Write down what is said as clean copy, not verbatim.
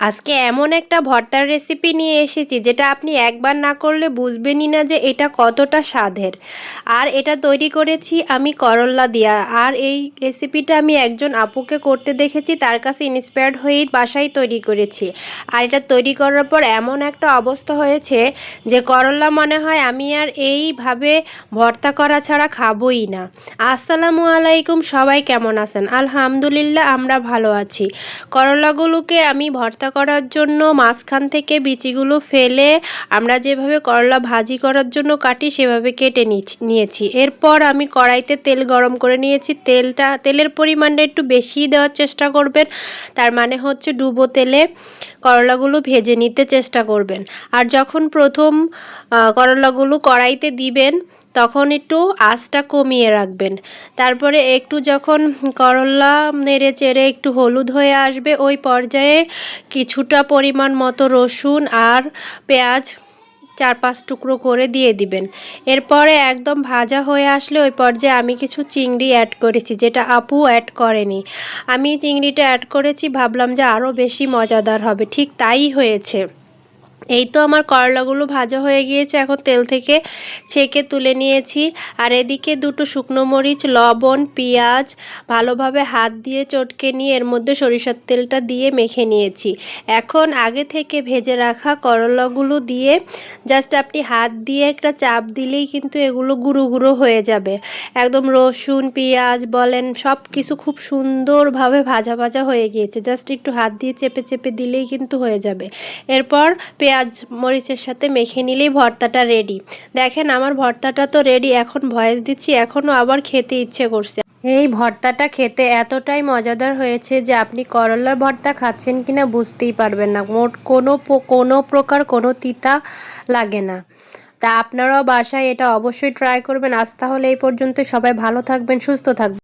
আজকে এমন একটা ভর্তার রেসিপি নিয়ে এসেছি যেটা আপনি একবার না করলে বুঝবেনই না যে এটা কতটা স্বাদের। আর এটা তৈরি করেছি আমি করল্লা দিয়া। আর এই রেসিপিটা আমি একজন আপুকে করতে দেখেছি, তার কাছে ইন্সপায়ার্ড হয়েই বাসায় তৈরি করেছি। আর এটা তৈরি করার পর এমন একটা অবস্থা হয়েছে যে করল্লা মনে হয় আমি আর এইভাবে ভর্তা করা ছাড়া খাবোই না। আসসালামু আলাইকুম, সবাই কেমন আছেন? আলহামদুলিল্লাহ, আমরা ভালো আছি। করলাগুলোকে আমি ভর্তা করার জন্য মাঝখান থেকে বিচিগুলো ফেলে আমরা যেভাবে করলা ভাজি করার জন্য কাটি সেভাবে কেটে নিয়েছি। এরপর আমি কড়াইতে তেল গরম করে নিয়েছি। তেলের পরিমাণটা একটু বেশিই দেওয়ার চেষ্টা করবেন। তার মানে হচ্ছে ডুবো তেলে করলাগুলো ভেজে নিতে চেষ্টা করবেন। আর যখন প্রথম করলাগুলো কড়াইতে দিবেন তখন একটু আঁচটা কমিয়ে রাখবেন। তারপরে একটু যখন করলা নেড়ে চেড়ে একটু হলুদ হয়ে আসবে ওই পর্যায়ে কিছুটা পরিমাণ মতো রসুন আর পেঁয়াজ 4-5 টুকরো করে দিয়ে দিবেন। এরপরে একদম ভাজা হয়ে আসলে ওই পর্যায়ে আমি কিছু চিংড়ি অ্যাড করেছি, যেটা আপু অ্যাড করেনি। আমি চিংড়িটা অ্যাড করেছি, ভাবলাম যে আরও বেশি মজাদার হবে। ঠিক তাই হয়েছে। এই তো আমার করলাগুলো ভাজা হয়ে গিয়েছে, এখন তেল থেকে ছেঁকে তুলে নিয়েছি। আর এদিকে দুটো শুকনো মরিচ, লবণ, পেঁয়াজ ভালোভাবে হাত দিয়ে চটকে নিয়ে এর মধ্যে সরিষার তেলটা দিয়ে মেখে নিয়েছি। এখন আগে থেকে ভেজে রাখা করলাগুলো দিয়ে জাস্ট আপনি হাত দিয়ে একটা চাপ দিলেই কিন্তু এগুলো গুঁড়ো গুঁড়ো হয়ে যাবে। একদম রসুন পেঁয়াজ বলেন সব কিছু খুব সুন্দরভাবে ভাজা ভাজা হয়ে গিয়েছে। জাস্ট একটু হাত দিয়ে চেপে চেপে দিলেই কিন্তু হয়ে যাবে। এরপর পেঁয়াজ মরিচের সাথে মেখে নিলেই ভর্তাটা রেডি। দেখেন আমার ভর্তাটা তো রেডি। এখন ভয়েস দিচ্ছি, এখনও আবার খেতে ইচ্ছে করছে। এই ভর্তাটা খেতে এতটাই মজাদার হয়েছে যে আপনি করলার ভর্তা খাচ্ছেন কিনা বুঝতেই পারবেন না। কোনো প্রকার কোনো তিতা লাগে না। তা আপনারাও বাসায় এটা অবশ্যই ট্রাই করবেন। আজ তাহলে এই পর্যন্ত, সবাই ভালো থাকবেন, সুস্থ থাকবেন।